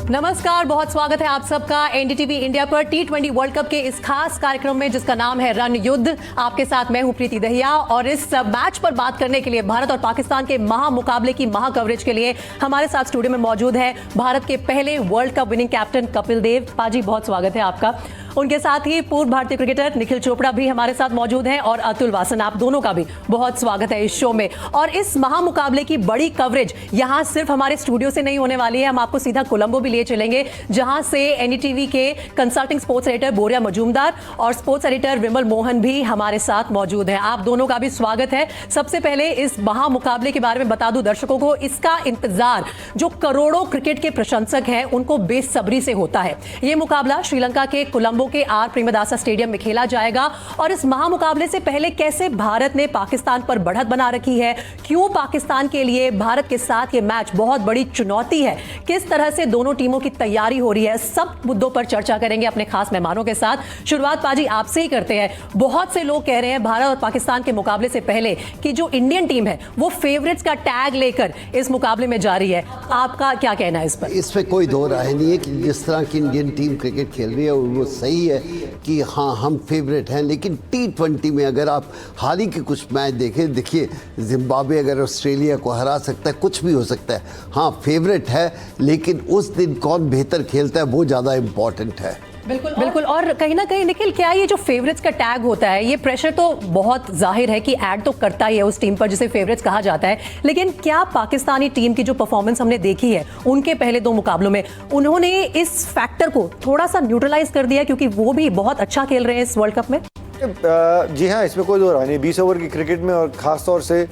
नमस्कार, बहुत स्वागत है आप सबका एनडीटीवी इंडिया पर T20 वर्ल्ड कप के इस खास कार्यक्रम में जिसका नाम है रन युद्ध। आपके साथ मैं हूं प्रीति दहिया और इस मैच पर बात करने के लिए भारत और पाकिस्तान के महामुकाबले की महा कवरेज के लिए हमारे साथ स्टूडियो में मौजूद है भारत के पहले world cup winning captain Kapil Dev. पाजी, बहुत स्वागत है आपका। उनके साथ ही पूर्व भारतीय क्रिकेटर निखिल चोपड़ा भी हमारे साथ मौजूद हैं और अतुल वासन, आप दोनों का भी बहुत स्वागत है इस शो में। और इस महामुकाबले की बड़ी कवरेज यहां सिर्फ हमारे स्टूडियो से नहीं होने वाली है, हम आपको सीधा कोलंबो भी लिए चलेंगे जहां से एनडीटीवी के कंसल्टिंग स्पोर्ट्स एडिटर बोरिया मजूमदार और स्पोर्ट्स एडिटर विमल मोहन भी हमारे साथ मौजूद हैं। आप दोनों का भी स्वागत है। सबसे पहले इस महामुकाबले के बारे में बता दूं दर्शकों को, इसका इंतजार जो करोड़ों क्रिकेट के प्रशंसक हैं उनको बेसब्री से होता है। यह मुकाबला श्रीलंका के कोलंबो के आर प्रेमदासा स्टेडियम में खेला जाएगा और इस महामुकाबले से पहले कैसे भारत ने पाकिस्तान पर बढ़त बना रखी है, क्यों पाकिस्तान के लिए भारत के साथ ये मैच बहुत बड़ी चुनौती है, किस तरह से दोनों टीमों की तैयारी हो रही है, सब मुद्दों पर चर्चा करेंगे अपने खास मेहमानों के साथ। शुरुआत पाजी आपसे ही करते हैं। बहुत से लोग कह रहे हैं भारत और पाकिस्तान के मुकाबले से पहले कि जो इंडियन टीम है वो फेवरेट्स का टैग लेकर इस मुकाबले में जा रही है। आपका क्या कहना है इस पर? इस पे कोई दो राय नहीं है कि जिस तरह की इंडियन टीम क्रिकेट खेल रही है वो सही है कि हाँ हम फेवरेट हैं, लेकिन T20 में अगर आप हाल ही के कुछ मैच देखें, देखिए जिम्बाब्वे अगर ऑस्ट्रेलिया को हरा सकता है, कुछ भी हो सकता है। हाँ फेवरेट है, लेकिन उस दिन कौन बेहतर खेलता है वो ज़्यादा इम्पॉर्टेंट है। बिल्कुल। और कहीं ना कहीं निखिल, क्या ये जो फेवरेट्स का टैग होता है, ये प्रेशर तो बहुत जाहिर है कि ऐड तो करता ही है उस टीम पर जिसे फेवरेट्स कहा जाता है, लेकिन क्या पाकिस्तानी टीम की जो परफॉर्मेंस हमने देखी है उनके पहले दो मुकाबलों में, उन्होंने इस फैक्टर को थोड़ा सा न्यूट्रलाइज कर दिया क्योंकि वो भी बहुत अच्छा खेल रहे हैं इस वर्ल्ड कप में? जी हाँ, इसमें कोई दो राय नहीं। 20 ओवर की क्रिकेट में और ख़ास तौर से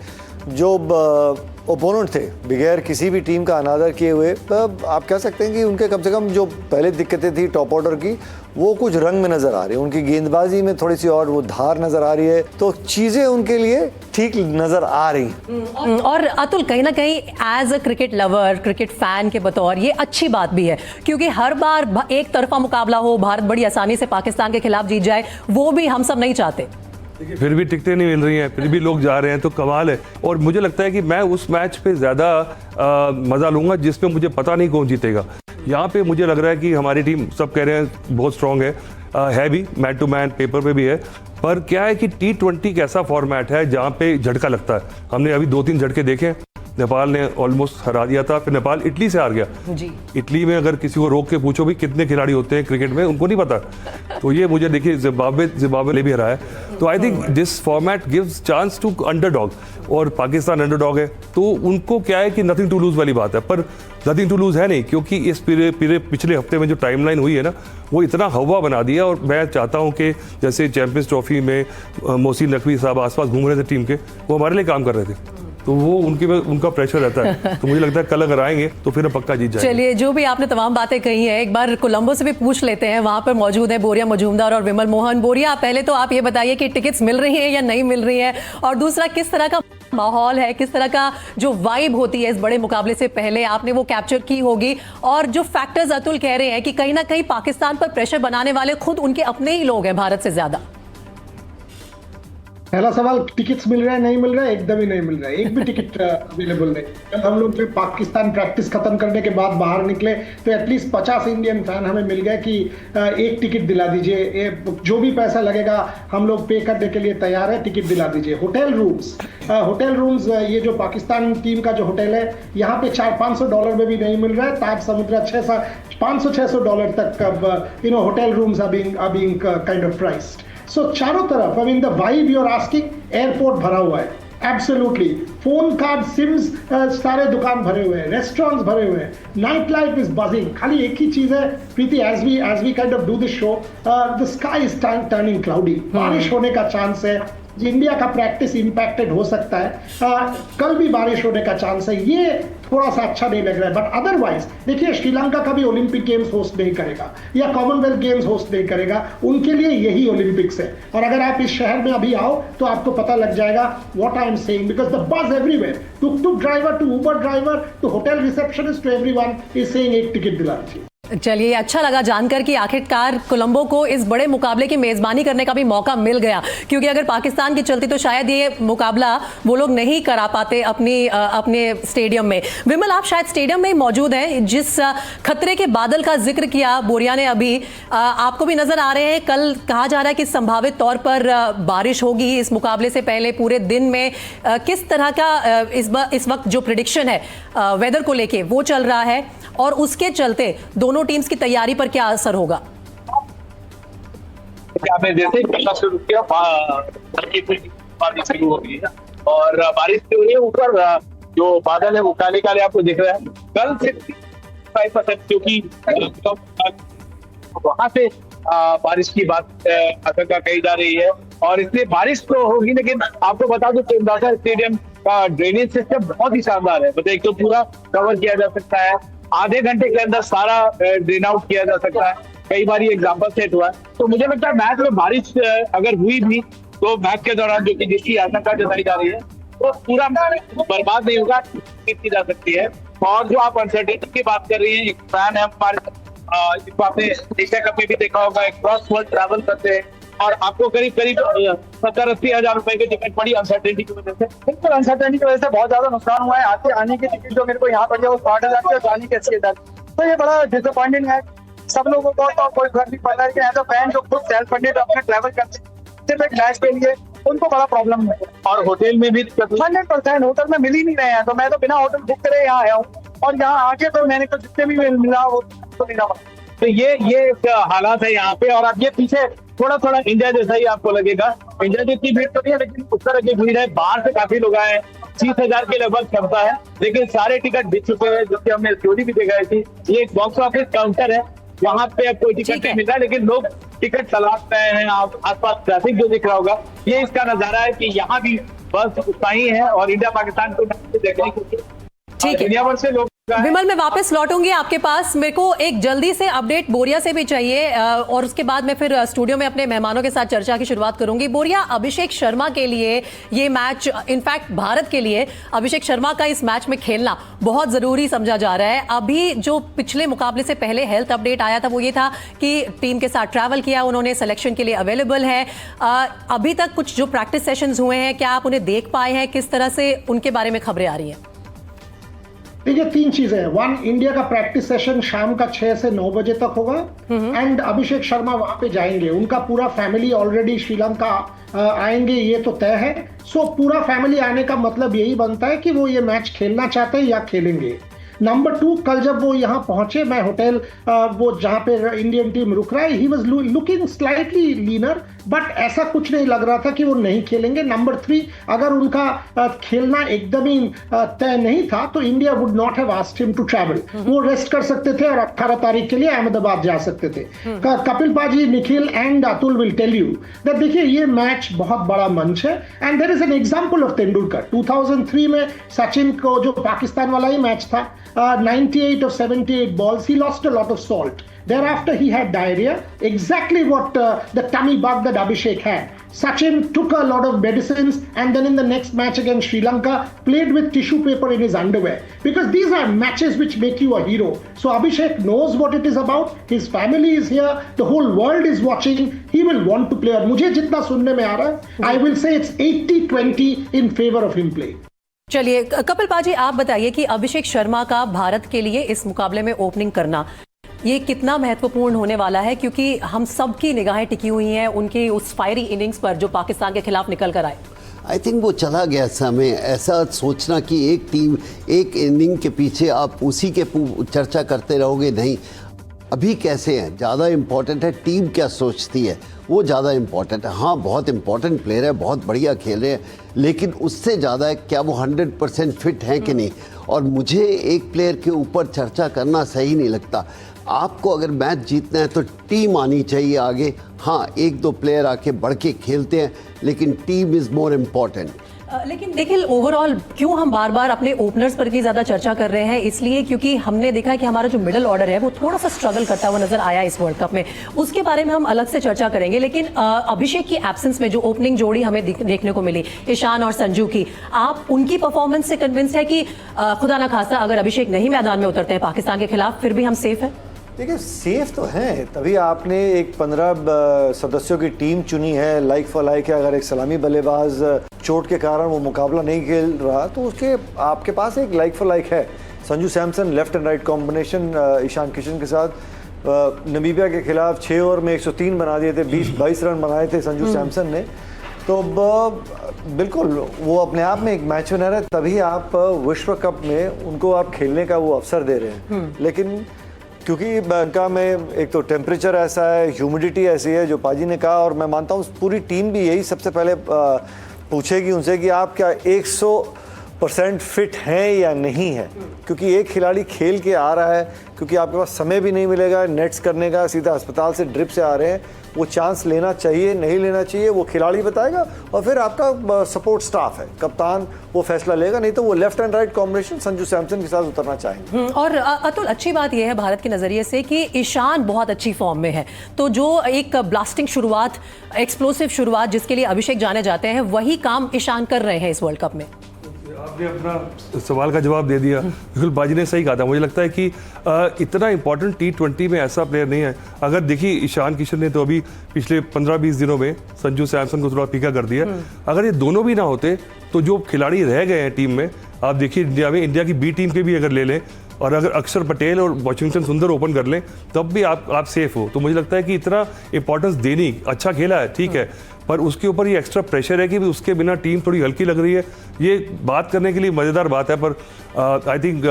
जो ओपोनेंट थे बगैर किसी भी टीम का अनादर किए हुए, आप कह सकते हैं कि उनके कम से कम जो पहले दिक्कतें थी टॉप ऑर्डर की वो कुछ रंग में नज़र आ रही है, उनकी गेंदबाजी में थोड़ी सी और वो धार नज़र आ रही है, तो चीज़ें उनके लिए ठीक नज़र आ रही। और अतुल, कहीं ना कहीं as a cricket lover, cricket fan के बतौर ये अच्छी बात भी है क्योंकि हर बार एक तरफा मुकाबला हो, भारत बड़ी आसानी से पाकिस्तान के खिलाफ जीत जाए, वो भी हम सब नहीं चाहते। फिर भी टिकटें नहीं मिल रही हैं, फिर भी लोग जा रहे हैं, तो कमाल है। और मुझे लगता है कि मैं उस मैच पे ज़्यादा मज़ा लूँगा जिसमें मुझे पता नहीं कौन जीतेगा। यहाँ पे मुझे लग रहा है कि हमारी टीम, सब कह रहे हैं बहुत स्ट्रॉन्ग है भी, मैन टू मैन पेपर पे भी है, पर क्या है कि T20 एक ऐसा फॉर्मेट है जहाँ पे झटका लगता है। हमने अभी 2-3 झटके देखे। नेपाल ने ऑलमोस्ट हरा दिया था, फिर नेपाल इटली से हार गया जी। इटली में अगर किसी को रोक के पूछो भी कितने खिलाड़ी होते हैं क्रिकेट में, उनको नहीं पता। तो ये मुझे देखिए जिम्बाब्वे ने भी हराया। तो I think this format gives chance to underdog, और पाकिस्तान अंडरडॉग है तो उनको क्या है कि नथिंग टू लूज वाली बात है, पर नथिंग टू लूज है नहीं, क्योंकि इस पिछले हफ्ते में जो टाइमलाइन हुई है ना, वो इतना हवा बना दिया। और मैं चाहता हूँ कि जैसे चैंपियंस ट्रॉफी में मोहसिन नकवी साहब आसपास घूम रहे थे टीम के, वो हमारे लिए काम कर रहे थे, तो वो उनका प्रेशर रहता है। तो मुझे लगता है कल अगर आएंगे तो फिर पक्का जीत जाएंगे। चलिए, जो भी आपने तमाम बातें कही हैं, एक बार कोलंबो से भी पूछ लेते हैं। वहां पर मौजूद है बोरिया मजूमदार और विमल मोहन। बोरिया, पहले तो आप ये बताइए कि टिकट्स मिल रही हैं या नहीं मिल रही हैं, और दूसरा किस तरह का माहौल है, किस तरह का जो वाइब होती है इस बड़े मुकाबले से पहले, आपने वो कैप्चर की होगी। और जो फैक्टर्स अतुल कह रहे हैं कि कहीं ना कहीं पाकिस्तान पर प्रेशर बनाने वाले खुद उनके अपने ही लोग हैं भारत से ज्यादा। पहला सवाल, टिकट्स मिल रहा है नहीं मिल रहा है? एकदम ही नहीं मिल रहा है, एक भी टिकट अवेलेबल नहीं। कल हम लोग जब पाकिस्तान प्रैक्टिस खत्म करने के बाद बाहर निकले तो एटलीस्ट 50 इंडियन फैन हमें मिल गए कि एक टिकट दिला दीजिए, जो भी पैसा लगेगा हम लोग पे करने के लिए तैयार है, टिकट दिला दीजिए। होटल रूम्स, ये जो पाकिस्तान टीम का जो होटल है यहाँ पे $400-500 में भी नहीं मिल रहा है। ताज समुद्रा $500-600 तक hotel rooms are being kind of priced. So चारों तरफ, I mean the vibe you're asking, airport भरा हुआ है, एब्सोल्युटली। फोन कार्ड, सिम्स, सारे दुकान भरे हुए हैं, रेस्टोरेंट्स भरे हुए हैं, नाइट लाइफ इज बजिंग। खाली एक ही चीज है Preeti, as we kind of do this show, the sky is turning cloudy, बारिश होने का चांस है। इंडिया का प्रैक्टिस इंपैक्टेड हो सकता है, कल भी बारिश होने का चांस है, ये थोड़ा सा अच्छा नहीं लग रहा है। बट अदरवाइज देखिए, श्रीलंका का भी ओलंपिक गेम्स होस्ट नहीं करेगा या कॉमनवेल्थ गेम्स होस्ट नहीं करेगा, उनके लिए यही ओलंपिक्स है। और अगर आप इस शहर में अभी आओ तो आपको पता लग जाएगा what I am saying, because the buzz everywhere, tuk driver to Uber driver to hotel receptionist to everyone is saying एक टिकट दिला दीजिए। चलिए, अच्छा लगा जानकर कि आखिरकार कोलंबो को इस बड़े मुकाबले की मेजबानी करने का भी मौका मिल गया, क्योंकि अगर पाकिस्तान की चलती तो शायद ये मुकाबला वो लोग नहीं करा पाते अपने स्टेडियम में। विमल, आप शायद स्टेडियम में ही मौजूद हैं। जिस खतरे के बादल का जिक्र किया बोरिया ने अभी, आपको भी नजर आ रहे हैं। कल कहा जा रहा है कि संभावित तौर पर बारिश होगी इस मुकाबले से पहले पूरे दिन में। किस तरह का इस वक्त जो प्रिडिक्शन है वेदर को लेके वो चल रहा है, और उसके चलते दोनों टीम्स की तैयारी पर क्या असर होगा? आपने जैसे ही शुरू किया बारिश शुरू हो गई और बारिश से हुई है। ऊपर जो बादल है वो काले काले आपको दिख रहा है। कल 65% क्योंकि वहां से बारिश की बात आशंका कही जा रही है, और इसलिए बारिश तो होगी। लेकिन आपको बता दूं चंदासा स्टेडियम का ड्रेनेज सिस्टम बहुत ही शानदार है। मतलब एक तो पूरा कवर किया जा सकता है, आधे घंटे के अंदर सारा ड्रेन आउट किया जा सकता है। कई बार ये एग्जाम्पल सेट हुआ है। तो मुझे लगता है मैच में बारिश अगर हुई भी तो मैच के दौरान जो कि जिसकी आशंका जताई जा रही है तो पूरा बर्बाद नहीं होगा, की जा सकती है। और जो आप अनसर्टेनिटी की बात कर रही है, एक फैन है हमारे, इसको आपने एशिया कप में भी देखा होगा, एक क्रॉस वर्ल्ड ट्रैवल करते हैं और आपको करीब 70-80 हजार रुपए की टिकट पड़ी अनसर्टेनिटी की वजह से। बिल्कुल, अनसर्टेनिटी की वजह से बहुत ज्यादा नुकसान हुआ है। आने की टिकट जो मेरे को यहाँ पड़ी है वो 60,000 की और जाने की 80,000। तो ये बड़ा डिसअपॉइंटिंग है सब लोगों को। तो कोई फर्क नहीं पड़ रहा है कि एज अ फैन जो खुद सेल्फ फंडेड अपने ट्रैवल करते हैं सिर्फ एक मैच के लिए, उनको बड़ा प्रॉब्लम है। और होटल में भी 100% होटल में मिल ही नहीं रहे हैं। तो मैं तो बिना होटल बुक करे यहाँ आया हूँ, और यहाँ आके तो मैंने तो जितने भी मिला वो तो लेना पड़ा। तो ये हालात है यहाँ पे। और अब ये पीछे थोड़ा थोड़ा इंडिया जैसा ही आपको लगेगा। इंडिया जितनी भीड़ तो नहीं है, लेकिन उस तरह की भीड़ है। बाहर से काफी लोग आए, 30,000 के लगभग क्षमता है, लेकिन सारे टिकट बिक चुके हैं, जो कि हमने स्टोरी भी दिखाई थी। ये एक बॉक्स ऑफिस काउंटर है, वहां पे अब कोई टिकट नहीं मिल रहा है, लेकिन लोग टिकट तलाश रहे हैं। आप आसपास ट्रैफिक जो दिख रहा होगा, ये इसका नजारा है कि यहाँ भी बस उतना ही है। और इंडिया पाकिस्तान को देखने की दुनिया भर से लोग। विमल, मैं वापस लौटूंगी आपके पास। मेरे को एक जल्दी से अपडेट बोरिया से भी चाहिए, और उसके बाद मैं फिर स्टूडियो में अपने मेहमानों के साथ चर्चा की शुरुआत करूंगी। बोरिया, अभिषेक शर्मा के लिए ये मैच, इनफैक्ट भारत के लिए अभिषेक शर्मा का इस मैच में खेलना बहुत जरूरी समझा जा रहा है। अभी जो पिछले मुकाबले से पहले हेल्थ अपडेट आया था वो ये था कि टीम के साथ ट्रैवल किया उन्होंने, सिलेक्शन के लिए अवेलेबल है। अभी तक कुछ जो प्रैक्टिस सेशंस हुए हैं, क्या आप उन्हें देख पाए हैं? किस तरह से उनके बारे में खबरें आ रही हैं? देखिए, 3 चीजें हैं। 1, इंडिया का प्रैक्टिस सेशन शाम का 6 से 9 बजे तक होगा, एंड अभिषेक शर्मा वहां पे जाएंगे। उनका पूरा फैमिली ऑलरेडी श्रीलंका आएंगे, ये तो तय है। सो पूरा फैमिली आने का मतलब यही बनता है कि वो ये मैच खेलना चाहते हैं या खेलेंगे। नंबर 2, कल जब वो यहाँ पहुंचे, मैं होटल वो जहाँ पे इंडियन टीम रुक रहा है, he was looking slightly linear, but ऐसा कुछ नहीं लग रहा था कि वो नहीं खेलेंगे। नंबर 3, अगर उनका खेलना एकदम ही तय नहीं था तो India would not have asked him to travel. वो रेस्ट कर सकते थे और 18 तारीख के लिए अहमदाबाद जा सकते थे। Kapil paaji, Nikhil and Atul will tell you that देखिए ये मैच बहुत बड़ा मंच है, and there is an example of Tendulkar. 2003 में सचिन को जो पाकिस्तान वाला ही मैच था, 98 of 78 balls, he lost a lot of salt. Thereafter, he had diarrhea, exactly what the tummy bug that Abhishek had. Sachin took a lot of medicines, and then in the next match against Sri Lanka, played with tissue paper in his underwear. Because these are matches which make you a hero. So Abhishek knows what it is about. His family is here. The whole world is watching. He will want to play. और मुझे जितना सुनने में आ रहा है, I will say it's 80-20 in favor of him playing. चलिए कपिल पाजी, आप बताइए कि अभिषेक शर्मा का भारत के लिए इस मुकाबले में ओपनिंग करना ये कितना महत्वपूर्ण होने वाला है, क्योंकि हम सबकी निगाहें टिकी हुई हैं उनकी उस फायरी इनिंग्स पर जो पाकिस्तान के खिलाफ निकल कर आए। आई थिंक वो चला गया समय, ऐसा सोचना कि एक टीम एक इनिंग के पीछे आप उसी के चर्चा करते रहोगे, नहीं। अभी कैसे हैं ज़्यादा इम्पोर्टेंट है, टीम क्या सोचती है वो ज़्यादा इम्पोर्टेंट है। हाँ, बहुत इम्पोर्टेंट प्लेयर है, बहुत बढ़िया खेल रहे हैं, लेकिन उससे ज़्यादा है क्या वो 100% फिट हैं कि नहीं। और मुझे एक प्लेयर के ऊपर चर्चा करना सही नहीं लगता। आपको अगर मैच जीतना है तो टीम आनी चाहिए आगे। हाँ, 1-2 प्लेयर आके बढ़ के खेलते हैं, लेकिन टीम इज़ मोर इम्पॉर्टेंट। लेकिन देखिए, ओवरऑल क्यों हम बार बार अपने ओपनर्स पर की ज्यादा चर्चा कर रहे हैं? इसलिए क्योंकि हमने देखा है कि हमारा जो मिडिल ऑर्डर है वो थोड़ा सा स्ट्रगल करता हुआ नजर आया इस वर्ल्ड कप में। उसके बारे में हम अलग से चर्चा करेंगे, लेकिन अभिषेक की एब्सेंस में जो ओपनिंग जोड़ी हमें देखने को मिली, ईशान और संजू की, आप उनकी परफॉर्मेंस से कन्विंस है कि खुदा ना खास्ता अगर अभिषेक नहीं मैदान में उतरते हैं पाकिस्तान के खिलाफ फिर भी हम सेफ है? देखिए सेफ तो हैं, तभी आपने एक 15 सदस्यों की टीम चुनी है। लाइक फॉर लाइक है, अगर एक सलामी बल्लेबाज चोट के कारण वो मुकाबला नहीं खेल रहा तो उसके आपके पास एक लाइक फॉर लाइक है। Sanju Samson left and right combination Ishan Kishan के साथ नमीबिया के खिलाफ 6 ओवर में 103 बना दिए थे, 22 रन बनाए थे संजू सैमसन ने। तो बिल्कुल वो अपने आप में एक मैच विनर है, तभी आप विश्व कप में उनको आप खेलने का वो अवसर दे रहे हैं। लेकिन क्योंकि उनका में एक तो टेम्परेचर ऐसा है, ह्यूमिडिटी ऐसी है जो पाजी ने कहा, और मैं मानता हूँ पूरी टीम भी यही सबसे पहले पूछेगी उनसे कि आप क्या 100% फिट हैं या नहीं है, क्योंकि एक खिलाड़ी खेल के आ रहा है, क्योंकि आपके पास समय भी नहीं मिलेगा नेट्स करने का, सीधा अस्पताल से ड्रिप से आ रहे हैं, वो चांस लेना चाहिए नहीं लेना चाहिए वो खिलाड़ी बताएगा, और फिर आपका सपोर्ट स्टाफ है, कप्तान वो फैसला लेगा। नहीं तो वो left and right combination Sanju Samson के साथ उतरना चाहेंगे। और अतुल, अच्छी बात यह है भारत के नजरिए से कि ईशान बहुत अच्छी फॉर्म में है, तो जो एक ब्लास्टिंग शुरुआत, एक्सप्लोसिव शुरुआत जिसके लिए अभिषेक जाने जाते हैं, वही काम ईशान कर रहे हैं इस वर्ल्ड कप में। आपने अपना सवाल का जवाब दे दिया। बिल्कुल बाजी ने सही कहा था। मुझे लगता है कि इतना इंपॉर्टेंट T20 में ऐसा प्लेयर नहीं है। अगर देखिए ईशान किशन ने तो अभी पिछले 15-20 दिनों में संजू सैमसन को थोड़ा पीका कर दिया। अगर ये दोनों भी ना होते तो जो खिलाड़ी रह गए हैं टीम में, आप देखिए इंडिया में, इंडिया की बी टीम के भी अगर ले लें, और अगर अक्षर पटेल और वाशिंगटन सुंदर ओपन कर लें, तब भी आप सेफ हो। तो मुझे लगता है कि इतना इंपॉर्टेंस देनी, अच्छा खेला है ठीक है, पर उसके ऊपर ये एक्स्ट्रा प्रेशर है कि उसके बिना टीम थोड़ी हल्की लग रही है। ये बात करने के लिए मज़ेदार बात है, पर आई थिंक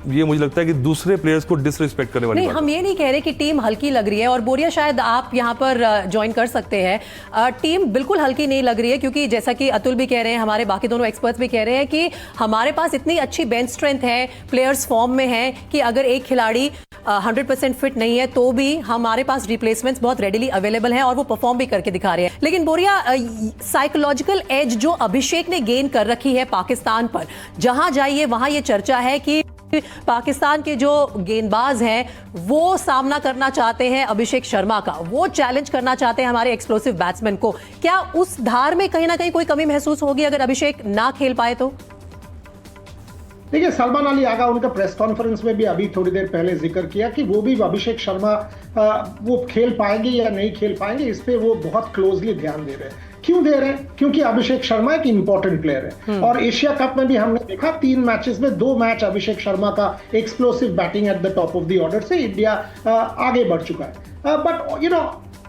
ये मुझे लगता है कि दूसरे प्लेयर्स को डिसरिस्पेक्ट करने वाली नहीं, बात हम ये नहीं कह रहे कि टीम हल्की लग रही है, और बोरिया शायद आप यहाँ पर ज्वाइन कर सकते हैं। टीम बिल्कुल हल्की नहीं लग रही है, क्योंकि जैसा कि अतुल भी कह रहे हैं, हमारे बाकी दोनों एक्सपर्ट्स भी कह रहे हैं कि हमारे पास इतनी अच्छी बेंच स्ट्रेंथ है, प्लेयर्स फॉर्म में हैं कि अगर एक खिलाड़ी 100% फिट नहीं है तो भी हमारे पास रिप्लेसमेंट्स बहुत रेडिली अवेलेबल हैं और वो परफॉर्म भी करके दिखा रहे हैं। लेकिन बोरिया, साइकोलॉजिकल एज जो अभिषेक ने गेन कर रखी है पाकिस्तान पर, जहां जाइए वहां ये चर्चा है कि पाकिस्तान के जो गेंदबाज हैं वो सामना करना चाहते हैं अभिषेक शर्मा का, वो चैलेंज करना चाहते हैं हमारे एक्सप्लोसिव बैट्समैन को। क्या उस धार में कहीं ना कहीं कोई कमी महसूस होगी अगर अभिषेक ना खेल पाए तो? देखिए, सलमान अली आगा उनका प्रेस कॉन्फ्रेंस में भी अभी थोड़ी देर पहले जिक्र किया कि वो भी अभिषेक शर्मा वो खेल पाएंगे या नहीं खेल पाएंगे, इस पे वो बहुत क्लोजली ध्यान दे रहे हैं। क्यों दे रहे हैं? क्योंकि अभिषेक शर्मा एक इंपॉर्टेंट प्लेयर है, और एशिया कप में भी हमने देखा 3 मैचेस में 2 मैच अभिषेक शर्मा का explosive batting at the top of the order से इंडिया आगे बढ़ चुका है। But you know,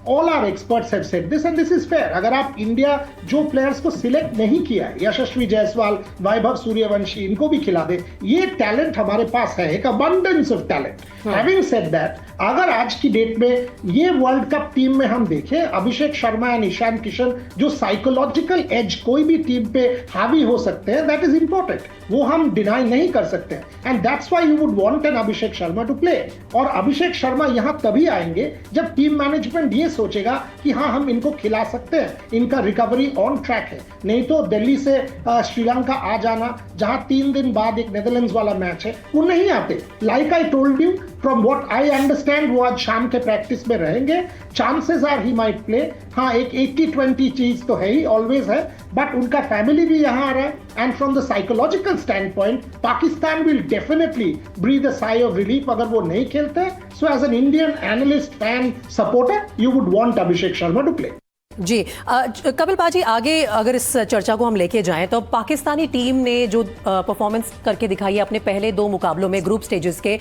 all our experts have said this and this is fair. अगर आप इंडिया जो प्लेयर्स को सिलेक्ट नहीं किया है, यशस्वी जायसवाल, वैभव सूर्यवंशी, इनको भी खिला दे, ये टैलेंट हमारे पास है, एक abundance of talent. Having said that, अगर आज की डेट में ये वर्ल्ड कप टीम में हम देखें, अभिषेक शर्मा एंड ईशान किशन जो साइकोलॉजिकल एज कोई भी टीम पे हावी हो सकते हैं, दैट इज इंपॉर्टेंट, वो हम डिनाई नहीं कर सकते, and that's why you would want an Abhishek Sharma to play. और अभिषेक शर्मा यहां तभी आएंगे जब टीम मैनेजमेंट ये सोचेगा कि हाँ, हम इनको खिला सकते हैं, इनका रिकवरी ऑन ट्रैक है। नहीं तो दिल्ली से श्रीलंका आ जाना, जहां 3 दिन बाद एक नेदरलैंड्स वाला मैच है, वो नहीं आते। Like I told you, from what I understand, वो आज शाम के प्रैक्टिस में रहेंगे, chances are he might play. हाँ, एक 80-20 चीज तो है ही, ऑलवेज है, बट उनका फैमिली भी यहाँ आ रहा है, and from the psychological standpoint Pakistan will definitely breathe a sigh of relief अगर वो नहीं खेलते। So as an Indian analyst, fan, supporter, you would want Abhishek Sharma to play. जी, कपिल पाजी, आगे अगर इस चर्चा को हम लेके जाएं तो पाकिस्तानी टीम ने जो परफॉर्मेंस करके दिखाई है अपने पहले 2 मुकाबलों में ग्रुप स्टेजेस के,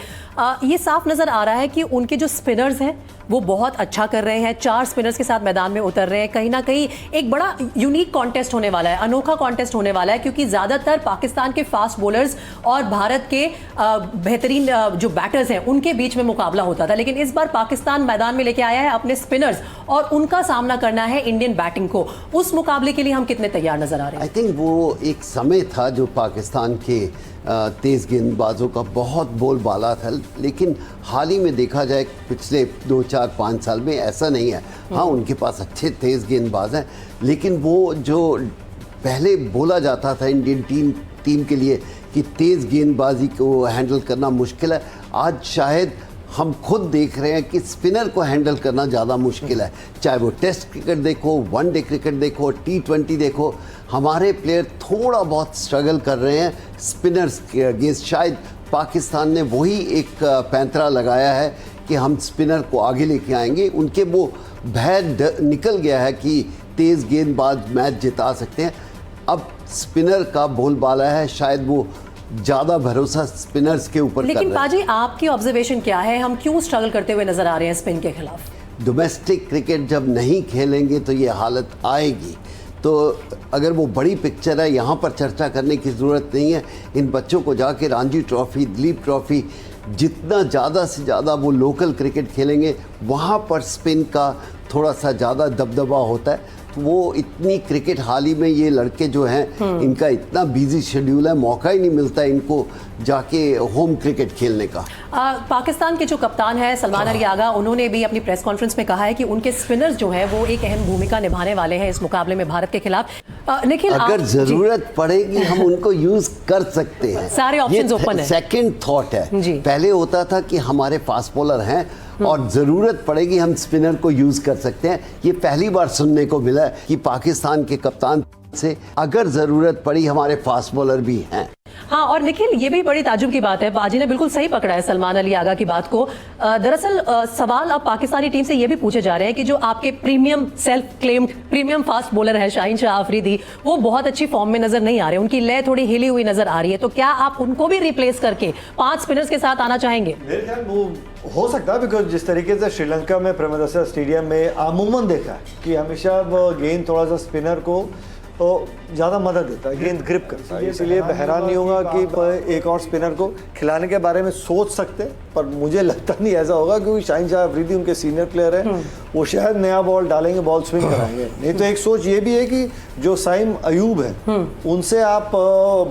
ये साफ नजर आ रहा है कि उनके जो स्पिनर्स हैं वो बहुत अच्छा कर रहे हैं। 4 स्पिनर्स के साथ मैदान में उतर रहे हैं। कहीं ना कहीं एक बड़ा यूनिक कॉन्टेस्ट होने वाला है, अनोखा कॉन्टेस्ट होने वाला है, क्योंकि ज़्यादातर पाकिस्तान के फास्ट बॉलर्स और भारत के बेहतरीन जो बैटर्स हैं उनके बीच में मुकाबला होता था। लेकिन इस बार पाकिस्तान मैदान में लेके आया है अपने स्पिनर्स, और उनका सामना करना है इंडियन बैटिंग को। उस मुकाबले के लिए हम कितने तैयार नजर आ रहे हैं? आई थिंक वो एक समय था जो पाकिस्तान के तेज़ गेंदबाजों का बहुत बोलबाला था, लेकिन हाल ही में देखा जाए पिछले 2, 4, 5 साल में ऐसा नहीं है। हाँ, उनके पास अच्छे तेज़ गेंदबाज हैं, लेकिन वो जो पहले बोला जाता था इंडियन टीम के लिए कि तेज़ गेंदबाजी को हैंडल करना मुश्किल है, आज शायद हम खुद देख रहे हैं कि स्पिनर को हैंडल करना ज़्यादा मुश्किल है। चाहे वो टेस्ट क्रिकेट देखो, वनडे क्रिकेट देखो, T20 देखो, हमारे प्लेयर थोड़ा बहुत स्ट्रगल कर रहे हैं स्पिनर्स के अगेंस्ट। शायद पाकिस्तान ने वही एक पैंतरा लगाया है कि हम स्पिनर को आगे लेके आएंगे। उनके वो भय निकल गया है कि तेज़ गेंदबाज मैच जिता सकते हैं। अब स्पिनर का बोलबाला है, शायद वो ज़्यादा भरोसा स्पिनर्स के ऊपर कर लेकिन रहे हैं। पाजी आपकी ऑब्जर्वेशन क्या है, हम क्यों स्ट्रगल करते हुए नजर आ रहे हैं स्पिन के खिलाफ? डोमेस्टिक क्रिकेट जब नहीं खेलेंगे तो ये हालत आएगी। तो अगर वो बड़ी पिक्चर है, यहाँ पर चर्चा करने की ज़रूरत नहीं है। इन बच्चों को जाके रणजी ट्रॉफी, दिलीप ट्रॉफी, जितना ज़्यादा से ज़्यादा वो लोकल क्रिकेट खेलेंगे, वहाँ पर स्पिन का थोड़ा सा ज़्यादा दबदबा होता है। तो वो इतनी क्रिकेट हाल ही में ये लड़के जो हैं, इनका इतना बिजी शेड्यूल है, मौका ही नहीं मिलता इनको जाके होम क्रिकेट खेलने का। पाकिस्तान के जो कप्तान है सलमान अली आगा, उन्होंने भी अपनी प्रेस कॉन्फ्रेंस में कहा है कि उनके स्पिनर्स जो हैं वो एक अहम भूमिका निभाने वाले हैं इस मुकाबले में भारत के खिलाफ। निखिल, अगर जरूरत पड़ेगी हम उनको यूज कर सकते हैं। सारे ऑप्शंस ओपन है। सेकंड थॉट है। जी। पहले होता था कि हमारे फास्ट बॉलर हैं और ज़रूरत पड़ेगी हम स्पिनर को यूज़ कर सकते हैं। ये पहली बार सुनने को मिला है कि पाकिस्तान के कप्तान से अगर ज़रूरत पड़ी हमारे फास्ट बॉलर भी हैं। हाँ, और निखिल ये भी बड़ी ताजुब की बात है, बाजी ने बिल्कुल सही पकड़ा है सलमान अली आगा की बात को। दरअसल सवाल अब पाकिस्तानी टीम से ये भी पूछे जा रहे हैं कि जो आपके premium self claimed premium fast bowler है शाहीन शाह अफरीदी, वो बहुत अच्छी फॉर्म में नजर नहीं आ रहे, उनकी लय थोड़ी हिली हुई नजर आ रही है। तो क्या आप उनको भी रिप्लेस करके 5 स्पिनर्स के साथ आना चाहेंगे? मेरे ख्याल वो हो सकता है, बिकॉज जिस तरीके से श्रीलंका में प्रेमदासा स्टेडियम में अमूमन देखा है कि हमेशा वो गेंद थोड़ा सा स्पिनर को तो ज़्यादा मदद देता है, गेंद ग्रिप करता है। इसलिए हैरान नहीं होगा कि एक और स्पिनर को खिलाने के बारे में सोच सकते हैं, पर मुझे लगता नहीं ऐसा होगा क्योंकि शाहीन शाह अफरीदी उनके सीनियर प्लेयर हैं, वो शायद नया बॉल डालेंगे, बॉल स्विंग कराएंगे। नहीं तो एक सोच ये भी है कि जो साइम अयूब है उनसे आप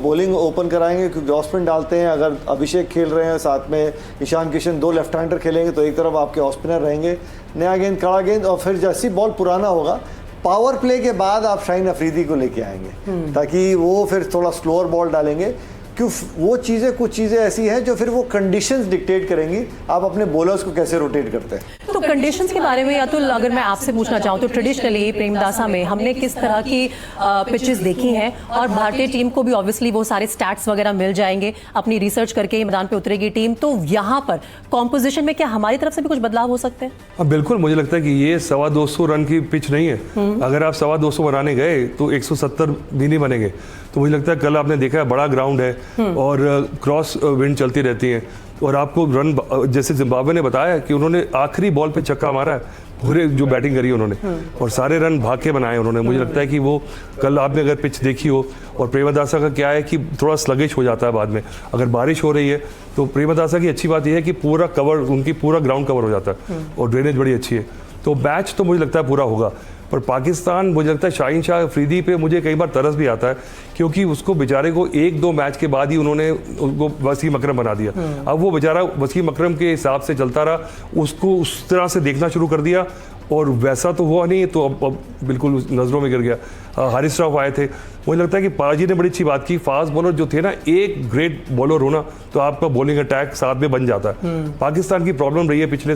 बॉलिंग ओपन कराएंगे क्योंकि ऑफ स्पिन डालते हैं। अगर अभिषेक खेल रहे हैं साथ में ईशान किशन, 2 लेफ्ट हैंडर खेलेंगे तो एक तरफ आपके ऑफ स्पिनर रहेंगे, नया गेंद, कड़ा गेंद, और फिर जैसी बॉल पुराना होगा पावर प्ले के बाद आप शाहीन अफरीदी को लेके आएंगे ताकि वो फिर थोड़ा स्लोअर बॉल डालेंगे। क्यों वो चीज़ें, कुछ चीज़ें ऐसी हैं जो फिर वो कंडीशंस डिक्टेट करेंगी आप अपने बॉलर्स को कैसे रोटेट करते हैं। तो कंडीशंस के बारे में अतुल अगर मैं आपसे पूछना चाहूँ तो ट्रेडिशनली प्रेमदासा में हमने किस तरह की पिचेस देखी हैं, और भारतीय टीम को भी ऑब्वियसली वो सारे स्टैट्स वगैरह मिल जाएंगे, अपनी रिसर्च करके मैदान पे उतरेगी टीम। तो यहाँ पर कॉम्पोजिशन में क्या हमारी तरफ से भी कुछ बदलाव हो सकते हैं? हाँ बिल्कुल, मुझे लगता है कि ये 225 रन की पिच नहीं है। अगर आप 225 बनाने गए तो 170 भी नहीं बनेंगे। तो मुझे लगता है कल आपने देखा है बड़ा ग्राउंड है और क्रॉस विंड चलती रहती है, और आपको रन, जैसे जिम्बाब्वे ने बताया कि उन्होंने आखिरी बॉल पे छक्का मारा है, पूरे जो बैटिंग करी उन्होंने, और सारे रन भाग के बनाए उन्होंने। मुझे लगता है कि वो कल आपने अगर पिच देखी हो, और प्रेमदासा का क्या है कि थोड़ा स्लगिश हो जाता है बाद में, अगर बारिश हो रही है तो प्रेमदासा की अच्छी बात यह है कि पूरा कवर, उनकी पूरा ग्राउंड कवर हो जाता है और ड्रेनेज बड़ी अच्छी है। तो मैच तो मुझे लगता है पूरा होगा। पर पाकिस्तान, मुझे लगता है शाहीन शाह अफरीदी पे मुझे कई बार तरस भी आता है, क्योंकि उसको बेचारे को 1-2 मैच के बाद ही उन्होंने उसको वसीम अकरम बना दिया। अब वो बेचारा वसीम अकरम के हिसाब से चलता रहा, उसको उस तरह से देखना शुरू कर दिया, और वैसा तो हुआ नहीं, तो अब बिल्कुल नज़रों में गिर गया। हारिस राव आए थे, मुझे लगता है कि पाजी ने बड़ी अच्छी बात की, फास्ट बॉलर जो थे ना, एक ग्रेट बॉलर होना तो आपका बॉलिंग अटैक साथ में बन जाता है। पाकिस्तान की प्रॉब्लम रही है पिछले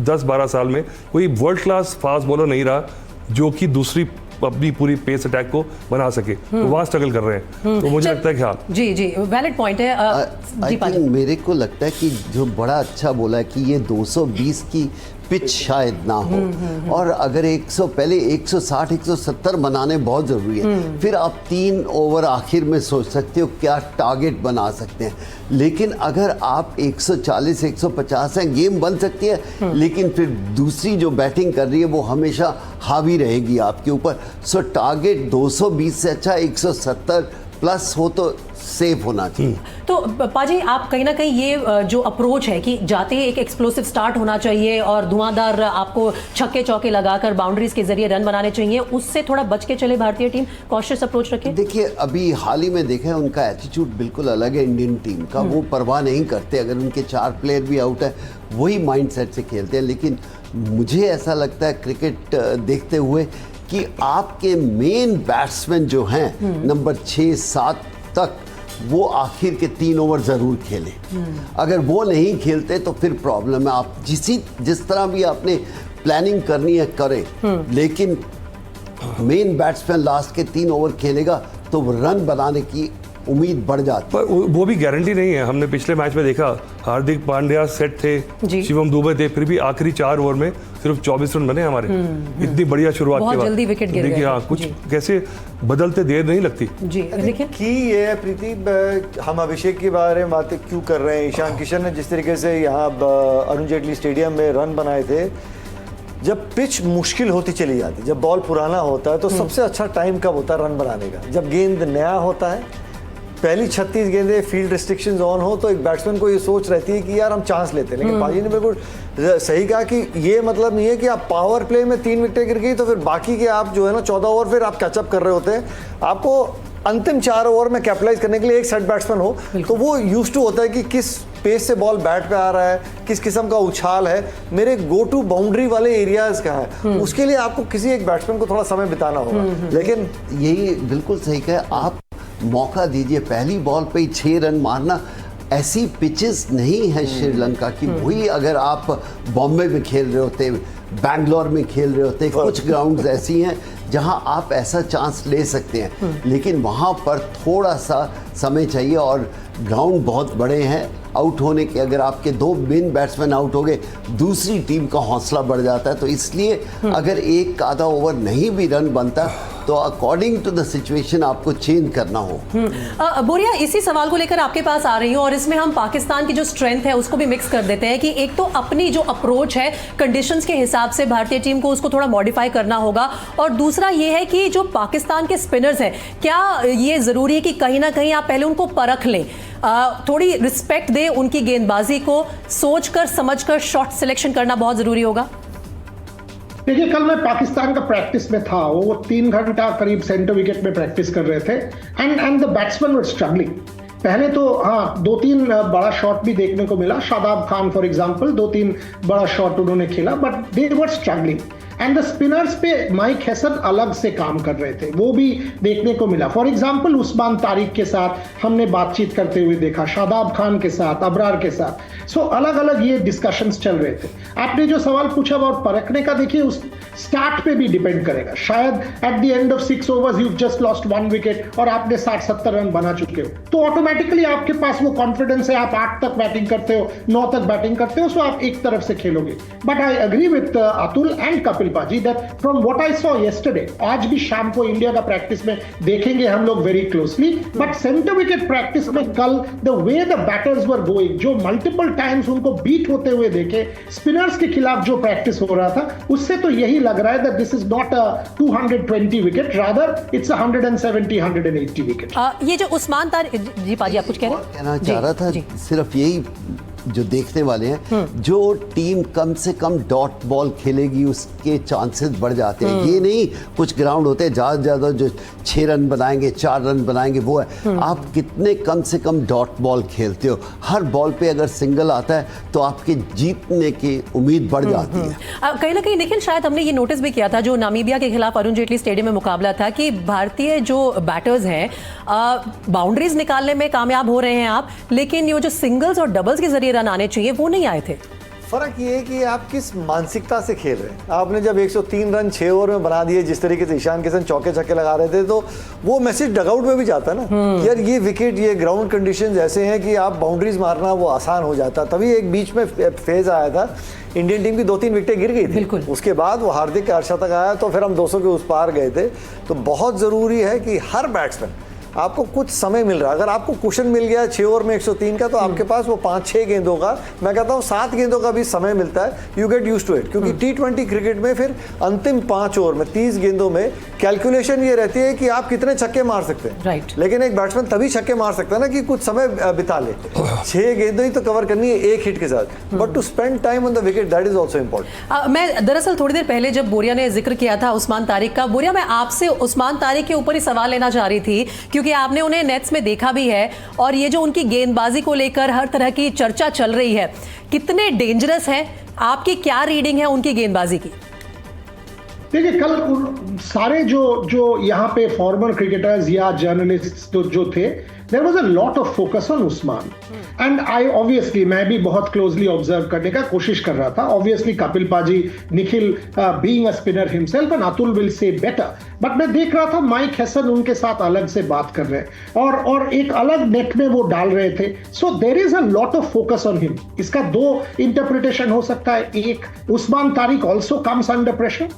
10-12 साल में, कोई वर्ल्ड क्लास फास्ट बॉलर नहीं रहा जो कि दूसरी अपनी पूरी पेस अटैक को बना सके, तो वहाँ स्ट्रगल कर रहे हैं। तो मुझे लगता है कि हाँ, जी जी वैलिड पॉइंट है। जी पाजी, मेरे को लगता है कि जो बड़ा अच्छा बोला है कि ये 220 की पिच शायद ना हो, और अगर 100 पहले 160 170 बनाने बहुत ज़रूरी है। फिर आप 3 ओवर आखिर में सोच सकते हो क्या टारगेट बना सकते हैं। लेकिन अगर आप 140 150 हैं, गेम बन सकती है, लेकिन फिर दूसरी जो बैटिंग कर रही है वो हमेशा हावी रहेगी आपके ऊपर। सो टारगेट 220 से अच्छा 170 प्लस हो तो सेफ होना चाहिए। तो पाजी, आप कहीं ना कहीं ये जो अप्रोच है कि जाते ही एक एक्सप्लोसिव स्टार्ट होना चाहिए और धुआंधार आपको छक्के चौके लगाकर बाउंड्रीज के जरिए रन बनाने चाहिए, उससे थोड़ा बच के चले भारतीय टीम, कॉशियस अप्रोच रखे? देखिए, अभी हाल ही में देखा है उनका एटीट्यूड बिल्कुल अलग है इंडियन टीम का। वो परवाह नहीं करते, अगर उनके 4 प्लेयर भी आउट है वही माइंडसेट से खेलते हैं। लेकिन मुझे ऐसा लगता है क्रिकेट देखते हुए कि आपके मेन बैट्समैन जो हैं नंबर 6-7 तक, वो आखिर के 3 ओवर ज़रूर खेलें। अगर वो नहीं खेलते तो फिर प्रॉब्लम है। आप जिस तरह भी आपने प्लानिंग करनी है करें, लेकिन मेन बैट्समैन लास्ट के 3 ओवर खेलेगा तो रन बनाने की उम्मीद बढ़ जाती पर वो भी गारंटी नहीं है। हमने पिछले मैच में देखा, हार्दिक पांड्या सेट थे, जी। शिवम दुबे थे, फिर भी आखिरी 4 ओवर में सिर्फ 24 रन बने हमारे। इतनी बढ़िया शुरुआत के बहुत बाद जल्दी विकेट गिर गए देखिए, हाँ, थे। कुछ जी। कैसे बदलते देर नहीं लगती। जी देखिए, की ये है प्रीति, हम अभिषेक के बारे में बातें क्यों कर रहे हैं। ईशान किशन ने जिस तरीके से यहाँ अरुण जेटली स्टेडियम में रन बनाए थे, जब पिच मुश्किल होती चली जाती, जब बॉल पुराना होता है तो सबसे अच्छा टाइम कब होता है रन बनाने का? जब गेंद नया होता है, पहली 36 गेंदें फील्ड रिस्ट्रिक्शंस ऑन हो, तो एक बैट्समैन को ये सोच रहती है कि यार हम चांस लेते हैं। लेकिन पाजी ने बिल्कुल सही कहा कि ये मतलब नहीं है कि आप पावर प्ले में 3 विकेटें गिर गई तो फिर बाकी के आप जो है ना 14 ओवर फिर आप कैचअप कर रहे होते हैं। आपको अंतिम 4 ओवर में कैपिटलाइज करने के लिए एक सेट बैट्समैन हो, तो वो यूज टू होता है कि किस पेस से बॉल बैट पे आ रहा है, किस किस्म का उछाल है, मेरे गो टू बाउंड्री वाले एरियाज कहाँ है, उसके लिए आपको किसी एक बैट्समैन को थोड़ा समय बिताना होगा। लेकिन यही बिल्कुल सही कहा आप, मौका दीजिए। पहली बॉल पे ही 6 रन मारना, ऐसी पिचेस नहीं है श्रीलंका की। वही अगर आप बॉम्बे में खेल रहे होते, बैंगलोर में खेल रहे होते, कुछ ग्राउंड्स ऐसी हैं जहां आप ऐसा चांस ले सकते हैं, लेकिन वहां पर थोड़ा सा समय चाहिए और ग्राउंड बहुत बड़े हैं। आउट होने के, अगर आपके 2 मेन बैट्समैन आउट हो गए, दूसरी टीम का हौसला बढ़ जाता है। तो इसलिए अगर एक आधा ओवर नहीं भी रन बनता तो अकॉर्डिंग टू द सिचुएशन आपको चेंज करना हो। बोरिया, इसी सवाल को लेकर आपके पास आ रही हूँ और इसमें हम पाकिस्तान की जो स्ट्रेंथ है उसको भी मिक्स कर देते हैं कि एक तो अपनी जो अप्रोच है कंडीशंस के हिसाब से भारतीय टीम को उसको थोड़ा मॉडिफाई करना होगा, और दूसरा ये है कि जो पाकिस्तान के स्पिनर्स हैं, क्या ये जरूरी है कि कहीं ना कहीं आप पहले उनको परख लें, थोड़ी रिस्पेक्ट दें उनकी गेंदबाजी को, सोचकर समझकर शॉट सिलेक्शन करना बहुत जरूरी होगा? देखिए, कल मैं पाकिस्तान का प्रैक्टिस में था, वो 3 घंटा करीब सेंटर विकेट में प्रैक्टिस कर रहे थे and the batsman were struggling. पहले तो हाँ 2-3 बड़ा शॉट भी देखने को मिला, शादाब खान फॉर एग्जांपल 2-3 बड़ा शॉट उन्होंने खेला, but they were struggling and the spinners पे माइक हैसन अलग से काम कर रहे थे, वो भी देखने को मिला। फॉर एग्जांपल उस्मान तारिक के साथ हमने बातचीत करते हुए देखा, शादाब खान के साथ, अबरार के साथ। सो अलग अलग ये डिस्कशंस चल रहे थे। आपने जो सवाल पूछा और परखने का, देखिए उस स्टार्ट पे भी डिपेंड करेगा। शायद at the end of 6 overs you just lost 1 wicket और आपने 60-70 रन बना चुके हो, तो ऑटोमेटिकली आपके पास वो कॉन्फिडेंस है, आप 8 तक बैटिंग करते हो, 9 तक बैटिंग करते हो, सो आप एक तरफ से खेलोगे। But I agree with Atul and Kapil पाजी that from what I saw yesterday, आज भी शाम को इंडिया का प्रैक्टिस में देखेंगे हम लोग very closely, but centre wicket practice में कल the way the batters were going, जो मल्टीपल टाइम्स उनको बीट होते हुए देखे स्पिनर्स के खिलाफ जो प्रैक्टिस हो रहा था, उससे तो यही लग रहा है that this is not a 220 wicket, rather it's 170-180 wicket. ये जो उस्मान तारिक, जी पाजी आप कुछ कह रहे हैं? कहना चाह रहा था, सिर्फ यही जो देखने वाले हैं, जो टीम कम से कम डॉट बॉल खेलेगी उसके चांसेस बढ़ जाते हैं। ये नहीं कुछ ग्राउंड होते हैं ज़्यादा ज़्यादा जो 6 रन बनाएंगे, 4 रन बनाएंगे, वो है आप कितने कम से कम डॉट बॉल खेलते हो। हर बॉल पे अगर सिंगल आता है तो आपके जीतने की उम्मीद बढ़ जाती है। कहीं ना कहीं निखिल, शायद हमने ये नोटिस भी किया था जो नामीबिया के खिलाफ अरुण जेटली स्टेडियम में मुकाबला था, कि भारतीय जो बैटर्स हैं बाउंड्रीज निकालने में कामयाब हो रहे हैं आप, लेकिन ये जो सिंगल्स और डबल्स के जरिए रन आने चाहिए वो नहीं आए थे। फर्क ये है कि आप किस मानसिकता से खेल रहे हैं। आपने जब 103 रन 6 ओवर में बना दिए, जिस तरीके से ईशान किशन चौके छक्के लगा रहे थे, तो वो मैसेज डगआउट में भी जाता है ना, यार ये विकेट, ये ग्राउंड कंडीशंस ऐसे हैं कि आप बाउंड्रीज मारना वो आसान हो जाता। तभी एक बीच में फेज आया था, इंडियन टीम की 2-3 विकेटें गिर गई थी, उसके बाद वो हार्दिक का अर्शा तक आया, तो फिर हम 200 के उस पार गए थे। तो बहुत ज़रूरी है कि हर बैट्समैन, आपको कुछ समय मिल रहा है, अगर आपको कुशन मिल गया 6 ओवर में 103 का, तो आपके पास वो 5-6 गेंदों का, मैं कहता हूँ 7 गेंदों का भी समय मिलता है, you get used to it. क्योंकि T20 क्रिकेट में फिर अंतिम 5 ओवर में 30 गेंदों में कैलकुलेशन ये रहती है कि आप कितने छक्के मार सकते हैं। राइट। लेकिन एक बैट्समैन तभी छक्के मार सकता है ना कि कुछ समय बिता ले। 6 गेंदें ही तो कवर करनी है एक हिट के साथ, but to spend time on the wicket, that is also important. मैं दरअसल थोड़ी देर पहले जब बोरिया ने जिक्र किया था उस्मान तारिक का, बोरिया मैं आपसे उस्मान तारिक के ऊपर ही सवाल लेना चाह रही थी, क्योंकि आपने उन्हें नेट्स में देखा भी है और ये जो उनकी गेंदबाजी को लेकर हर तरह की चर्चा चल रही है, कितने डेंजरस है, आपकी क्या रीडिंग है उनकी गेंदबाजी की? देखिए, कल सारे जो यहाँ पे फॉर्मर क्रिकेटर्स या जर्नलिस्ट जो थे, there was a lot of focus on Usman. And I obviously, मैं भी बहुत closely observe करने का कोशिश कर रहा था. Obviously Kapil Paji, Nikhil being a spinner himself, and Atul will say better. But मैं देख रहा था माइक हैसन उनके साथ अलग से बात कर रहे हैं और एक अलग नेट में वो डाल रहे थे. So there is a lot of focus on him. इसका दो इंटरप्रिटेशन हो सकता है. एक, Usman Tariq also comes under pressure.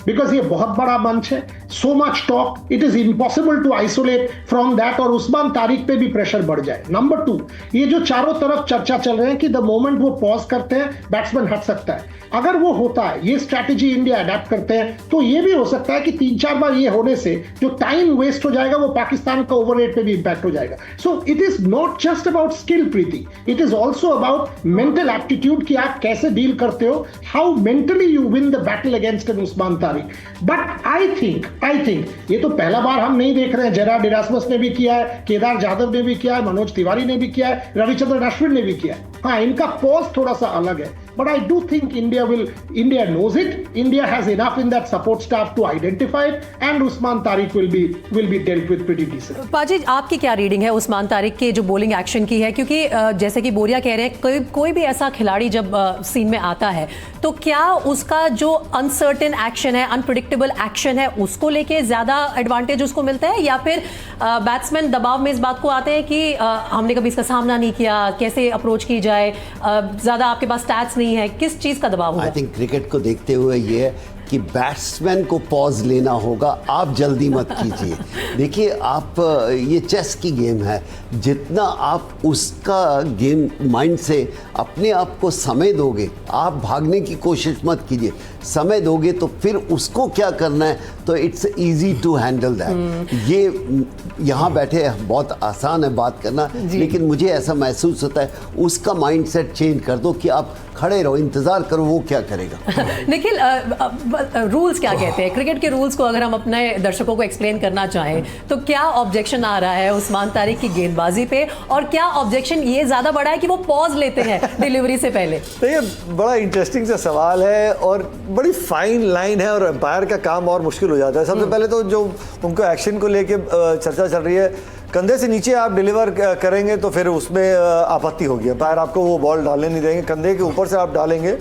Because ये बहुत बड़ा मंच है, so much talk, it is impossible to isolate from that, और उस्मान तारिक पे भी प्रेशर बढ़ जाए. नंबर 2, ये जो चारों तरफ चर्चा चल रहे हैं कि द मोमेंट वो पॉज करते हैं बैट्समैन हट सकता है. अगर वो होता है, ये स्ट्रैटेजी इंडिया अडेप्ट करते हैं, तो ये भी हो सकता है कि 3-4 बार ये होने से जो टाइम वेस्ट हो जाएगा वो पाकिस्तान का ओवर रेट पे भी इंपैक्ट हो जाएगा. सो it is not just about skill Preeti, it is also about mental aptitude कि आप कैसे डील करते हो, how mentally you win the battle against an Usman Tariq. But I think ये तो पहला बार हम नहीं देख रहे हैं. जेरार्ड इरास्मस ने भी किया है, केदार जाधव ने भी किया है, मनोज तिवारी ने भी किया है, रविचंद्रन अश्विन ने भी किया है. हाँ, इनका पॉज थोड़ा सा अलग है. But I do think India knows it. India has enough in that support staff to identify it, and Usman Tariq will be dealt with pretty decent. पाजी, आपकी क्या रीडिंग है उस्मान तारिक के जो बॉलिंग एक्शन की है? क्योंकि जैसे कि बोरिया कह रहे हैं, कोई भी ऐसा खिलाड़ी जब सीन में आता है तो क्या उसका जो अनसर्टेन एक्शन है, अनप्रिडिक्टेबल एक्शन है, उसको लेके ज्यादा एडवांटेज उसको मिलता है, या फिर बैट्समैन दबाव में इस बात को आते हैं कि हमने कभी इसका सामना नहीं किया, कैसे अप्रोच की जाए, ज्यादा आपके पास स्टैट्स नहीं है, किस चीज का दबाव होगा? आई थिंक क्रिकेट को देखते हुए ये है कि बैट्समैन को पॉज लेना होगा, आप जल्दी मत कीजिए. देखिए, आप ये चेस की गेम है, जितना आप उसका गेम माइंड से अपने आप को समय दोगे, आप भागने की कोशिश मत कीजिए. समय दोगे तो फिर उसको क्या करना है, तो it's easy to handle that. ये यहाँ बैठे बहुत आसान है बात करना, लेकिन मुझे ऐसा महसूस होता है उसका माइंडसेट चेंज कर दो कि आप खड़े रहो, इंतजार करो वो क्या करेगा. निखिल, रूल्स क्या कहते हैं? क्रिकेट के रूल्स को अगर हम अपने दर्शकों को एक्सप्लेन करना चाहें तो क्या ऑब्जेक्शन आ रहा है उस्मान तारिक की गेंदबाजी पे, और क्या ऑब्जेक्शन ये ज्यादा बड़ा है कि वो पॉज लेते हैं डिलीवरी से पहले? तो ये बड़ा इंटरेस्टिंग सा सवाल है और बड़ी फाइन लाइन है, और एम्पायर का काम और मुश्किल हो जाता है. सबसे पहले तो जो उनको एक्शन को लेके चर्चा चल रही है, कंधे से नीचे आप डिलीवर करेंगे तो फिर उसमें आपत्ति होगी, एम्पायर आपको वो बॉल डालने नहीं देंगे. कंधे के ऊपर से आप डालेंगे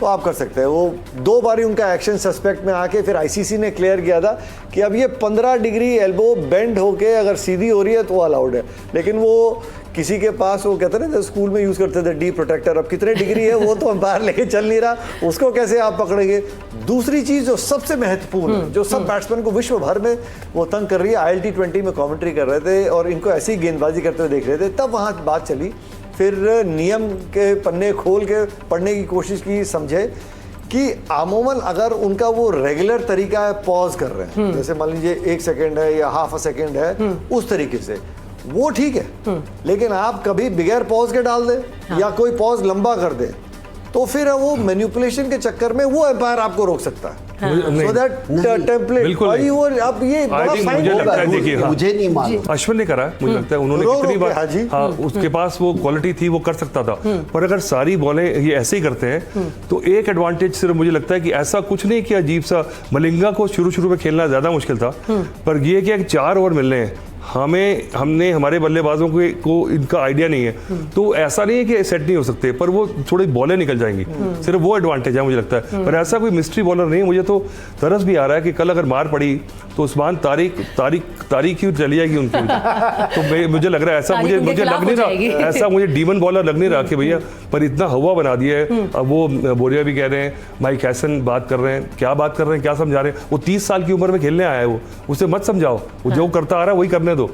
तो आप कर सकते हैं. वो 2 बारी उनका एक्शन सस्पेक्ट में आके फिर आईसीसी ने क्लियर किया था कि अब ये 15 डिग्री एल्बो बेंड होके अगर सीधी हो रही है तो अलाउड है. लेकिन वो किसी के पास, वो कहते हैं ना स्कूल में यूज़ करते थे डी प्रोटेक्टर, अब कितने डिग्री है वो तो एम्पायर लेके चल नहीं रहा, उसको कैसे आप पकड़ेंगे. दूसरी चीज़ जो सबसे महत्वपूर्ण है, जो सब बैट्समैन को विश्व भर में वो तंग कर रही है, ILT20 में कॉमेंट्री कर रहे थे और इनको ऐसी गेंदबाजी करते हुए देख रहे थे, तब वहाँ बात चली. फिर नियम के पन्ने खोल के पढ़ने की कोशिश की, समझे कि अमूमन अगर उनका वो रेगुलर तरीका है, पॉज कर रहे हैं, जैसे मान लीजिए 1 सेकेंड है या हाफ अ सेकेंड है, उस तरीके से वो ठीक है. लेकिन आप कभी बगैर पॉज के डाल दें या कोई पॉज लंबा कर दे, तो फिर वो मैनिपुलेशन के चक्कर में वो एम्पायर आपको रोक सकता है. So that template, बिल्कुल भाई वो अब ये बड़ा मुझे लगता है, देखिए, मुझे नहीं मालूम, अश्विन ने करा, मुझे लगता है उन्होंने कितनी बार, हाँ, उसके पास वो क्वालिटी थी, वो कर सकता था. पर अगर सारी बॉलें ये ऐसे ही करते हैं तो एक एडवांटेज सिर्फ मुझे लगता है कि ऐसा कुछ नहीं कि अजीब सा. मलिंगा को शुरू में खेलना ज्यादा मुश्किल था, पर ये कि 4 ओवर मिलने हैं, हमने हमारे बल्लेबाजों को इनका आइडिया नहीं है, तो ऐसा नहीं है कि सेट नहीं हो सकते, पर वो थोड़ी बॉलें निकल जाएंगी. सिर्फ वो एडवांटेज है मुझे लगता है. पर ऐसा कोई मिस्ट्री बॉलर नहीं है. मुझे तो तरस भी आ रहा है कि कल अगर मार पड़ी तो उस्मान तारिक ही चली जाएगी उनकी. तो मुझे लग रहा है ऐसा, मुझे लग नहीं रहा, ऐसा मुझे डीमन बॉलर लग नहीं रहा कि भैया, पर इतना हवा बना दिया है. अब वो बोरिया भी कह रहे हैं, माइक हैसन बात कर रहे हैं, क्या बात कर रहे हैं, क्या समझा रहे हैं. वो 30 साल की उम्र में खेलने आया है, वो उसे मत समझाओ, वो जो करता आ रहा है वही करने दो.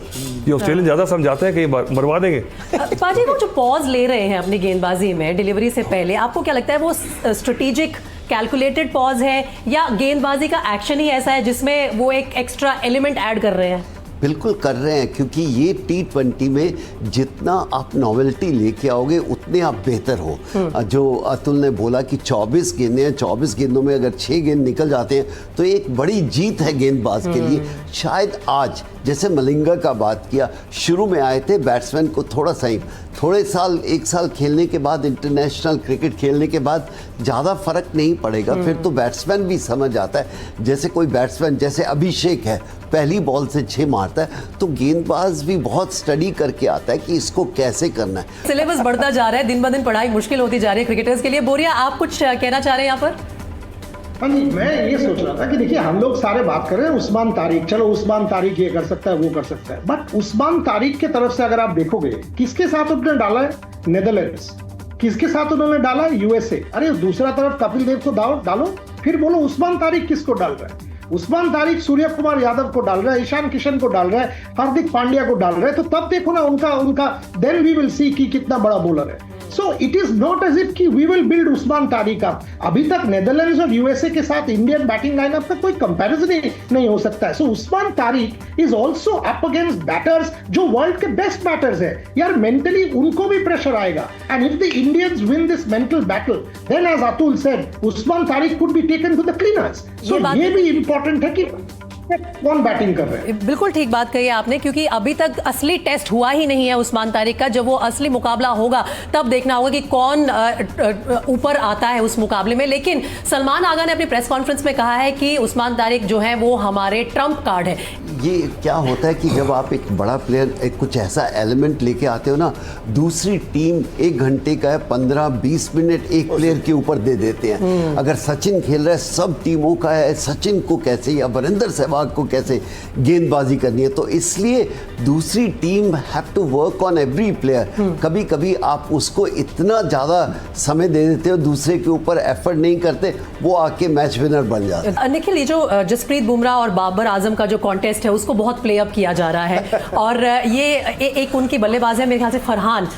ये ऑस्ट्रेलियन ज्यादा समझाते हैं, कहीं मरवा देंगे. पाजी, वो जो पॉज ले रहे हैं अपनी गेंदबाजी में डिलीवरी से पहले, आपको क्या लगता है वो स्ट्रेटेजिक कैलकुलेटेड पॉज है, या गेंदबाजी का एक्शन ही ऐसा है जिसमें वो एक एक्स्ट्रा एलिमेंट ऐड कर रहे हैं? बिल्कुल कर रहे हैं, क्योंकि ये T20 में जितना आप नॉवेल्टी लेके आओगे उतने आप बेहतर हो. जो अतुल ने बोला कि 24 गेंदें हैं, 24 गेंदों में अगर 6 गेंद निकल जाते हैं तो एक बड़ी जीत है गेंदबाज के लिए. शायद आज जैसे मलिंगा का बात किया, शुरू में आए थे बैट्समैन को थोड़ा सा ही, थोड़े साल, एक साल खेलने के बाद, इंटरनेशनल क्रिकेट खेलने के बाद ज़्यादा फर्क नहीं पड़ेगा। फिर तो बैट्समैन भी समझ आता है। जैसे कोई बैट्समैन जैसे अभिषेक है, पहली बॉल से 6 मारता है, तो गेंदबाज भी बहुत स्टडी करके आता है कि इसको कैसे करना है। सिलेबस बढ़ता जा रहा है, दिन ब दिन पढ़ाई मुश्किल होती जा रही है क्रिकेटर्स के लिए। बोरिया, आप कुछ कहना चाह रहे हैं यहाँ पर? हाँ जी, मैं ये सोच रहा था कि देखिए, हम लोग सारे बात कर रहे हैं उस्मान तारिक, चलो उस्मान तारिक ये कर सकता है, वो कर सकता है, बट उस्मान तारिक के तरफ से अगर आप देखोगे, किसके साथ उन्होंने डाला है? नेदरलैंड्स। किसके साथ उन्होंने डाला है? यूएसए। अरे दूसरा तरफ कपिल देव को डालो, फिर बोलो उस्मान तारिक किसको डाल रहा है? उस्मान तारिक सूर्य कुमार यादव को डाल रहा है, ईशान किशन को डाल रहा है, हार्दिक पांड्या को डाल रहा है, तो तब देखो ना उनका देन वी विल सी कि कितना बड़ा बॉलर है। So it is not as if कि we will build Usman Tariq up. अभी तक नेदरलैंड्स और यूएसए के साथ इंडियन बैटिंग लाइनअप का कोई कंपैरिजन ही नहीं हो सकता है। So Usman Tariq is also up against batters जो वर्ल्ड के बेस्ट बैटर्स है। यार मेंटली उनको भी प्रेशर आएगा, and if the Indians win this mental battle, then as Atul said, Usman Tariq could be taken to the cleaners. So ये भी इंपॉर्टेंट है कि कौन बैटिंग कर रहे हैं। बिल्कुल ठीक बात कही आपने, क्योंकि अभी तक असली टेस्ट हुआ ही नहीं है उस्मान तारिक का। जब वो असली मुकाबला होगा तब देखना होगा कि कौन ऊपर आता है उस मुकाबले में। लेकिन सलमान आगा ने अपनी प्रेस कॉन्फ्रेंस में कहा है कि उस्मान तारिक जो है वो हमारे ट्रम्प कार्ड है। ये क्या होता है कि जब आप एक बड़ा प्लेयर, कुछ ऐसा एलिमेंट लेके आते हो ना, दूसरी टीम 1 घंटे का है, 15-20 मिनट एक प्लेयर के ऊपर दे देते हैं। अगर सचिन खेल रहा है, सब टीमों का है सचिन को कैसे या वीरेंद्र सहवाग को कैसे गेंदबाजी करनी है, तो इसलिए दूसरी team have to work on every player. कभी कभी आप उसको इतना ज़्यादा समय दे देते हो, दूसरे के ऊपर एफर्ट नहीं करते, वो आके मैच विनर बन जाते हैं। निखिल, ये जो जसप्रीत बुमराह और बाबर आजम का जो कॉन्टेस्ट है उसको बहुत प्ले अप किया जा रहा है, और ये एक उनकी बल्लेबाज है मेरे ख्याल से फरहान,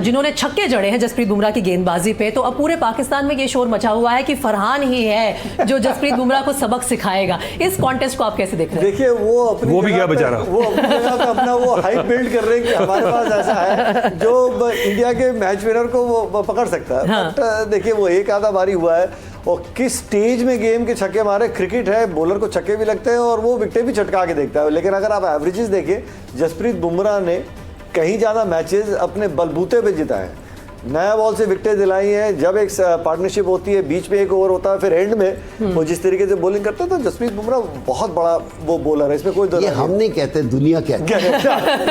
जिन्होंने छक्के जड़े हैं जसप्रीत बुमराह की गेंदबाजी पे। तो अब पूरे पाकिस्तान में ये शोर मचा हुआ है कि फरहान ही है जो जसप्रीत बुमराह को सबक सिखाएगा। इस कॉन्टेस्ट को आप कैसे देख रहे हैं? देखिए, वो भी क्या बेचारा, वो अपनी जगह पे अपना वो हाइप बिल्ड कर रहे हैं कि हमारे पास ऐसा है जो इंडिया के मैच विनर को वो पकड़ सकता है। हाँ। बट देखिए, वो एक आधा बारी हुआ है, और किस स्टेज में गेम के छक्के मारे। क्रिकेट है, बॉलर को छक्के भी लगते हैं और वो विकेट भी चटका के देखता है। लेकिन अगर आप एवरेजेस देखें, जसप्रीत बुमराह ने कहीं ज़्यादा मैचेस अपने बलबूते पे जिताए हैं, नया बॉल से विकेटें दिलाई हैं। जब एक पार्टनरशिप होती है, बीच में एक ओवर होता है, फिर एंड में वो जिस तरीके से बॉलिंग करता है, तो जसप्रीत बुमराह बहुत बड़ा वो बॉलर है, इसमें कोई ये हम नहीं कहते, दुनिया कहती है।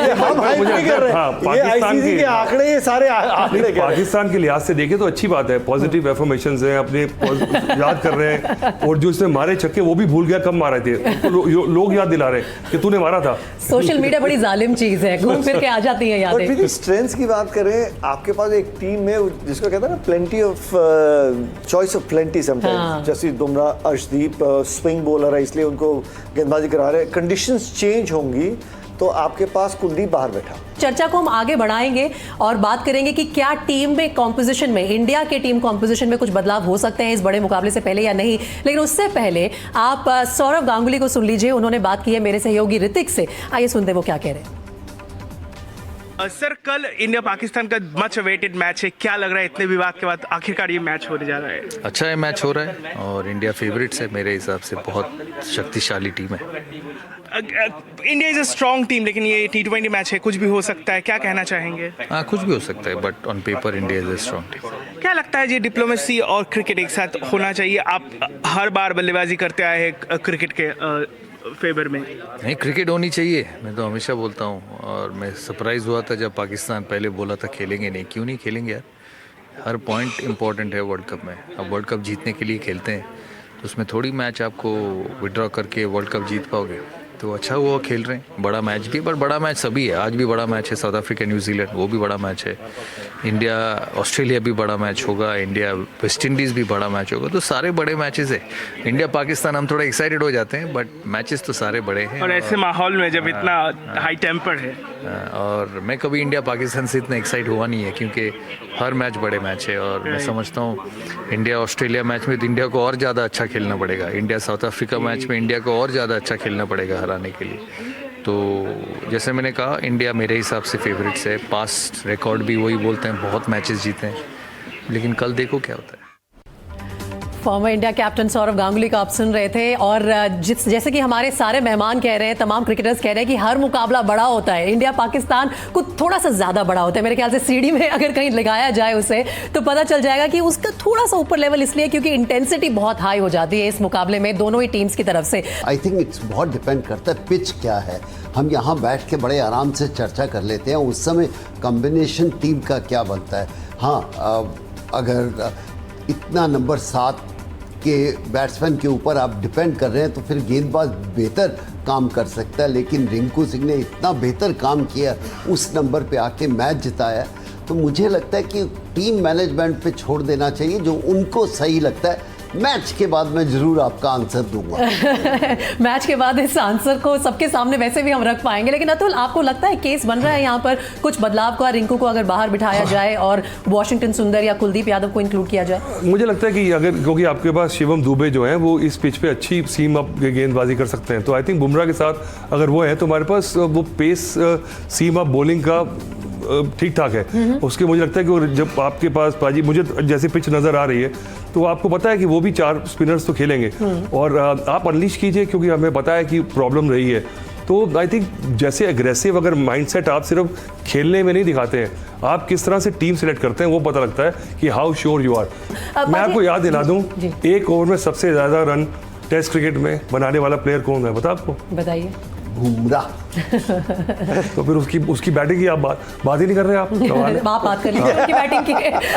ये हम हाइप नहीं कर रहे हैं, ये आईसीसी के आंकड़े, ये सारे आंकड़े कह रहे हैं। पाकिस्तान के लिहाज से देखें तो अच्छी बात है, पॉजिटिव एफर्मेशंस हैं, अपने याद कर रहे हैं, और जो इसने मारे छक्के वो भी भूल गया कब मारे थे, लोग याद दिला रहे हैं कि तूने मारा था। सोशल मीडिया बड़ी जालिम चीज है, घूम फिर के आ जाती है यादें। स्ट्रेंथ्स की बात करें, आपके पास एक टीम में जिसको कहते हैं ना plenty of choice of plenty sometimes. Jasprit Bumrah, Arshdeep swing bowler है, इसलिए उनको गेंदबाजी करा रहे हैं। कंडीशंस चेंज होंगी तो आपके पास कुलदीप बाहर बैठा। चर्चा को हम आगे बढ़ाएंगे और बात करेंगे कि क्या टीम में कॉम्पोजिशन में, इंडिया के टीम कॉम्पोजिशन में कुछ बदलाव हो सकते हैं इस बड़े मुकाबले से पहले या नहीं। लेकिन उससे पहले आप सौरव गांगुली को सुन लीजिए, उन्होंने बात की है मेरे सहयोगी ऋतिक से। आइए सुनते वो क्या कह रहे हैं। सर, कल इंडिया पाकिस्तान का मच अवेटेड मैच है, क्या लग रहा है इतने विवाद के बाद आखिरकार ये मैच होने जा रहा है? अच्छा है, मैच हो रहा है और इंडिया फेवरेट्स है मेरे हिसाब से, बहुत शक्तिशाली टीम है। India is a strong team, लेकिन ये T20 मैच है, कुछ भी हो सकता है, क्या कहना चाहेंगे? हाँ, कुछ भी हो सकता है, but on paper India is a strong team. क्या लगता है ये डिप्लोमेसी और क्रिकेट एक साथ होना चाहिए? आप हर बार बल्लेबाजी करते आए हैं क्रिकेट के फेवर में। नहीं, क्रिकेट होनी चाहिए, मैं तो हमेशा बोलता हूँ। और मैं सरप्राइज हुआ था जब पाकिस्तान पहले बोला था खेलेंगे नहीं। क्यों नहीं खेलेंगे यार, हर पॉइंट इंपॉर्टेंट है वर्ल्ड कप में। अब वर्ल्ड कप जीतने के लिए खेलते हैं, तो उसमें थोड़ी मैच आपको विड्रॉ करके वर्ल्ड कप जीत पाओगे। तो अच्छा हुआ खेल रहे हैं, बड़ा मैच भी, पर बड़ा मैच सभी है। आज भी बड़ा मैच है, साउथ अफ्रीका न्यूजीलैंड, वो भी बड़ा मैच है। इंडिया ऑस्ट्रेलिया भी बड़ा मैच होगा, इंडिया वेस्ट इंडीज़ भी बड़ा मैच होगा। तो सारे बड़े मैचेस है। इंडिया पाकिस्तान हम थोड़ा एक्साइटेड हो जाते हैं, बट मैचेस तो सारे बड़े हैं। और ऐसे माहौल में जब इतना हाई टेम्पर है, और मैं कभी इंडिया पाकिस्तान से इतना एक्साइट हुआ नहीं है, क्योंकि हर मैच बड़े मैच है। और मैं समझता हूँ इंडिया ऑस्ट्रेलिया मैच में तो इंडिया को और ज़्यादा अच्छा खेलना पड़ेगा, इंडिया साउथ अफ्रीका मैच में इंडिया को और ज़्यादा अच्छा खेलना पड़ेगा हराने के लिए। तो जैसे मैंने कहा, इंडिया मेरे हिसाब से फेवरेट्स है। पास्ट रिकॉर्ड भी वही बोलते हैं, बहुत मैचेस जीते हैं, लेकिन कल देखो क्या होता है। Former India captain Sourav Ganguly का आप सुन रहे थे। और जैसे कि हमारे सारे मेहमान कह रहे हैं, तमाम क्रिकेटर्स कह रहे हैं कि हर मुकाबला बड़ा होता है, इंडिया पाकिस्तान को थोड़ा सा ज़्यादा बड़ा होता है। मेरे ख्याल से सीढ़ी में अगर कहीं लगाया जाए उसे तो पता चल जाएगा कि उसका थोड़ा सा ऊपर लेवल, इसलिए क्योंकि इंटेंसिटी बहुत हाई हो जाती है इस मुकाबले में दोनों ही टीम्स की तरफ से। आई थिंक इट्स बहुत डिपेंड करता है पिच क्या है। हम यहाँ बैठ के बड़े आराम से चर्चा कर लेते हैं, उस समय कॉम्बिनेशन टीम का क्या बनता है। हाँ, अगर इतना नंबर 7 के बैट्समैन के ऊपर आप डिपेंड कर रहे हैं तो फिर गेंदबाज बेहतर काम कर सकता है, लेकिन रिंकू सिंह ने इतना बेहतर काम किया, उस नंबर पे आके मैच जिताया। तो मुझे लगता है कि टीम मैनेजमेंट पे छोड़ देना चाहिए, जो उनको सही लगता है। मैच के बाद मैं जरूर आपका आंसर दूंगा। मैच के बाद इस आंसर को सबके सामने वैसे भी हम रख पाएंगे, लेकिन अतुल आपको लगता है केस बन रहा है यहाँ पर कुछ बदलाव का, रिंकू को अगर बाहर बिठाया जाए और वॉशिंगटन सुंदर या कुलदीप यादव को इंक्लूड किया जाए? मुझे लगता है कि अगर, क्योंकि आपके पास शिवम दुबे जो है वो इस पिच पे अच्छी सीम अप गेंदबाजी कर सकते हैं, तो आई थिंक बुमराह के साथ अगर वो है तो हमारे पास वो पेस सीम अप बॉलिंग का ठीक ठाक है। उसके मुझे लगता है कि जब आपके पास पाजी, मुझे जैसे पिच नज़र आ रही है तो आपको पता है कि वो भी 4 स्पिनर्स तो खेलेंगे और आप अनलीश कीजिए, क्योंकि हमें पता है कि प्रॉब्लम रही है। तो आई थिंक जैसे एग्रेसिव अगर माइंडसेट आप सिर्फ खेलने में नहीं दिखाते हैं, आप किस तरह से टीम सेलेक्ट करते हैं वो पता लगता है कि हाउ श्योर यू आर। मैं आपको याद दिला दूं, एक ओवर में सबसे ज़्यादा रन टेस्ट क्रिकेट में बनाने वाला प्लेयर कौन है, बता आपको? बताइए। बुमराह। तो फिर उसकी बैटिंग की आप बात ही नहीं कर रहे आप बात कर लीजिए उसकी बैटिंग की।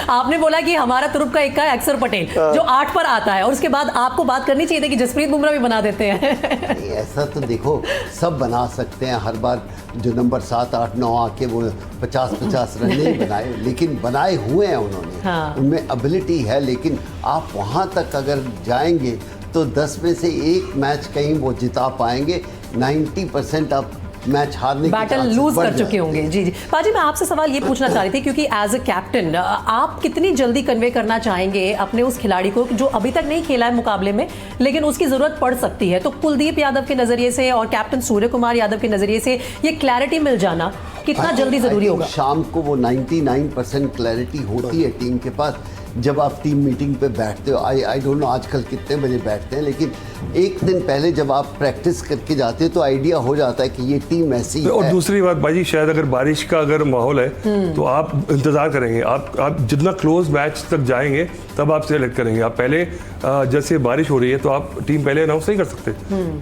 आपने बोला कि हमारा तुरुप का इक्का है अक्षर पटेल जो 8 पर आता है, और उसके बाद आपको बात करनी चाहिए थी कि जसप्रीत बुमराह भी बना देते हैं। नहीं, ऐसा तो देखो सब बना सकते हैं, हर बार जो नंबर 7, 8, 9 आके वो 50-50 रन नहीं बनाए, लेकिन बनाए हुए हैं उन्होंने। हाँ। उनमें एबिलिटी है, लेकिन आप वहाँ तक अगर जाएंगे तो 10 में से 1 मैच कहीं वो जिता पाएंगे। 90% आप मैच हारने की बैटल chances लूज बढ़ कर चुके जाते होंगे। हैं। जी जी पाजी, मैं आपसे सवाल ये पूछना चाह रही थी, क्योंकि एज अ कैप्टन आप कितनी जल्दी कन्वे करना चाहेंगे अपने उस खिलाड़ी को जो अभी तक नहीं खेला है मुकाबले में, लेकिन उसकी जरूरत पड़ सकती है। तो कुलदीप यादव के नजरिए से और कैप्टन सूर्य कुमार यादव के नजरिए से ये क्लैरिटी मिल जाना कितना जल्दी जरूरी होगा? शाम को वो 99% क्लैरिटी होती है टीम के पास जब आप टीम मीटिंग पे बैठते हो। आई डोंट नो आजकल कितने बजे बैठते हैं, लेकिन एक दिन पहले जब आप प्रैक्टिस करके जाते हो तो आइडिया हो जाता है कि ये टीम ऐसी है। और दूसरी बात भाई, शायद अगर बारिश का अगर माहौल है तो आप इंतजार करेंगे, आप जितना क्लोज मैच तक जाएंगे तब आप सेलेक्ट करेंगे। आप पहले जैसे बारिश हो रही है तो आप टीम पहले अनाउंस नहीं कर सकते,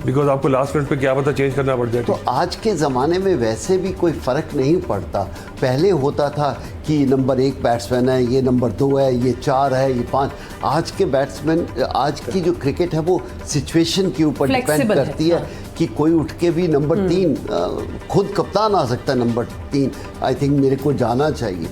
बिकॉज आपको लास्ट मिनट पे क्या पता चेंज करना पड़ जाए। तो आज के ज़माने में वैसे भी कोई फ़र्क नहीं पड़ता। पहले होता था कि नंबर 1 बैट्समैन है, ये नंबर 2 है, ये 4 है, ये 5। आज के बैट्समैन, आज की जो क्रिकेट है वो सिचुएशन के ऊपर डिपेंड करती है कि कोई उठ के भी नंबर 3 खुद कप्तान आ सकता है। नंबर 3 आई थिंक मेरे को जाना चाहिए।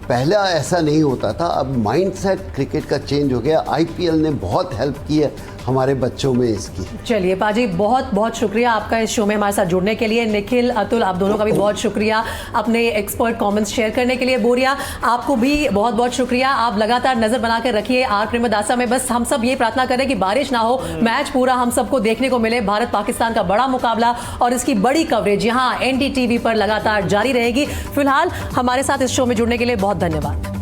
पहले ऐसा नहीं होता था, अब माइंडसेट क्रिकेट का चेंज हो गया। आईपीएल ने बहुत हेल्प की है हमारे बच्चों में इसकी। चलिए पाजी, बहुत बहुत शुक्रिया आपका इस शो में हमारे साथ जुड़ने के लिए। निखिल, अतुल, आप दोनों का भी बहुत शुक्रिया अपने एक्सपर्ट कमेंट्स शेयर करने के लिए। बोरिया, आपको भी बहुत बहुत शुक्रिया। आप लगातार नजर बना कर रखिए आर प्रेमदासा में। बस हम सब ये प्रार्थना करें कि बारिश ना हो, मैच पूरा हम सबको देखने को मिले। भारत पाकिस्तान का बड़ा मुकाबला और इसकी बड़ी कवरेज यहाँ एनडीटीवी पर लगातार जारी रहेगी। फिलहाल हमारे साथ इस शो में जुड़ने के लिए बहुत धन्यवाद।